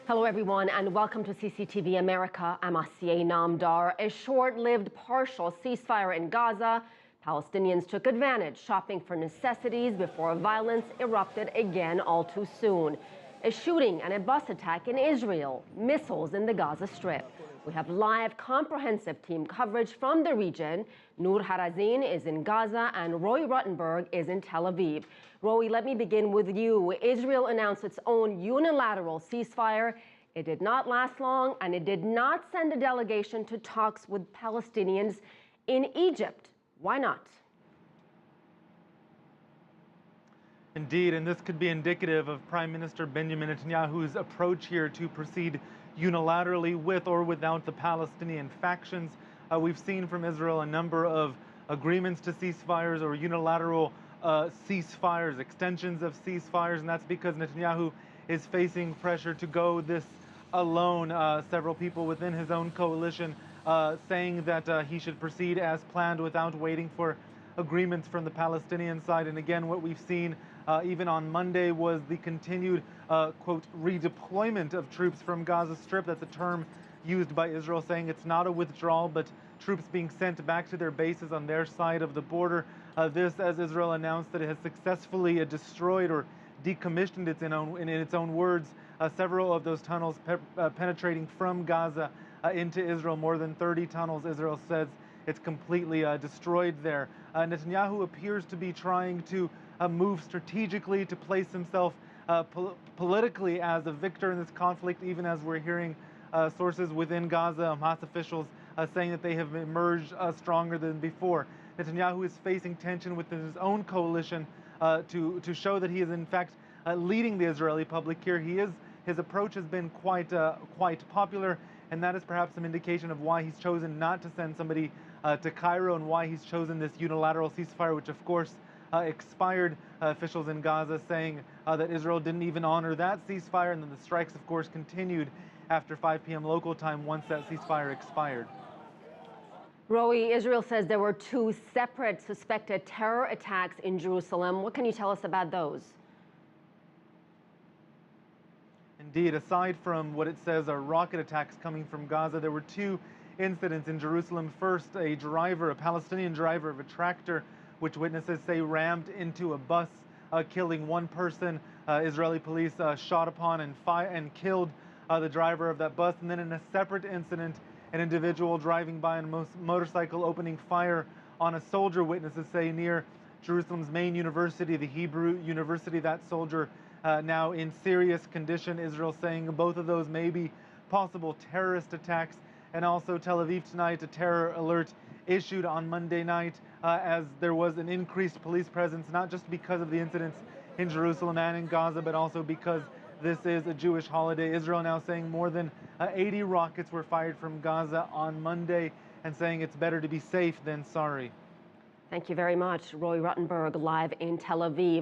Hello, everyone, and welcome to CCTV America. I'm Asiye Namdar. A short-lived partial ceasefire in Gaza. Palestinians took advantage, shopping for necessities before violence erupted again all too soon. A shooting and a bus attack in Israel, missiles in the Gaza Strip. We have live, comprehensive team coverage from the region. Noor Harazin is in Gaza and Roy Ruttenberg is in Tel Aviv. Roy, let me begin with you. Israel announced its own unilateral ceasefire. It did not last long, and it did not send a delegation to talks with Palestinians in Egypt. Why not? Indeed, and this could be indicative of Prime Minister Benjamin Netanyahu's approach here to proceed unilaterally with or without the Palestinian factions. We've seen from Israel a number of agreements to ceasefires or unilateral ceasefires, extensions of ceasefires, and that's because Netanyahu is facing pressure to go this alone. Several people within his own coalition saying that he should proceed as planned without waiting for agreements from the Palestinian side. And again, what we've seen even on Monday was the continued, quote, redeployment of troops from Gaza Strip. That's a term used by Israel, saying it's not a withdrawal, but troops being sent back to their bases on their side of the border. This, as Israel announced that it has successfully destroyed or decommissioned in its own words, several of those tunnels penetrating from Gaza into Israel. More than 30 tunnels, Israel says it's completely destroyed there. Netanyahu appears to be trying to move strategically to place himself politically as a victor in this conflict, even as we're hearing sources within Gaza, Hamas officials saying that they have emerged stronger than before. Netanyahu is facing tension within his own coalition to show that he is in fact leading the Israeli public here. His approach has been quite popular, and that is perhaps some indication of why he's chosen not to send somebody to Cairo and why he's chosen this unilateral ceasefire, which of course expired. Officials in Gaza saying that Israel didn't even honor that ceasefire, and then the strikes of course continued after 5 p.m. local time once that ceasefire expired. Roy, Israel says there were 2 separate suspected terror attacks in Jerusalem. What can you tell us about those? Indeed, aside from what it says are rocket attacks coming from Gaza, there were 2 incidents in Jerusalem. First, a Palestinian driver of a tractor, which witnesses say rammed into a bus, killing 1 person. Israeli police shot upon and killed the driver of that bus. And then in a separate incident, an individual driving by on a motorcycle opening fire on a soldier, witnesses say, near Jerusalem's main university, the Hebrew University. That soldier now in serious condition. Israel saying both of those may be possible terrorist attacks. And also Tel Aviv tonight, a terror alert issued on Monday night as there was an increased police presence, not just because of the incidents in Jerusalem and in Gaza, but also because this is a Jewish holiday. Israel now saying more than 80 rockets were fired from Gaza on Monday and saying it's better to be safe than sorry. Thank you very much. Roy Ruttenberg live in Tel Aviv.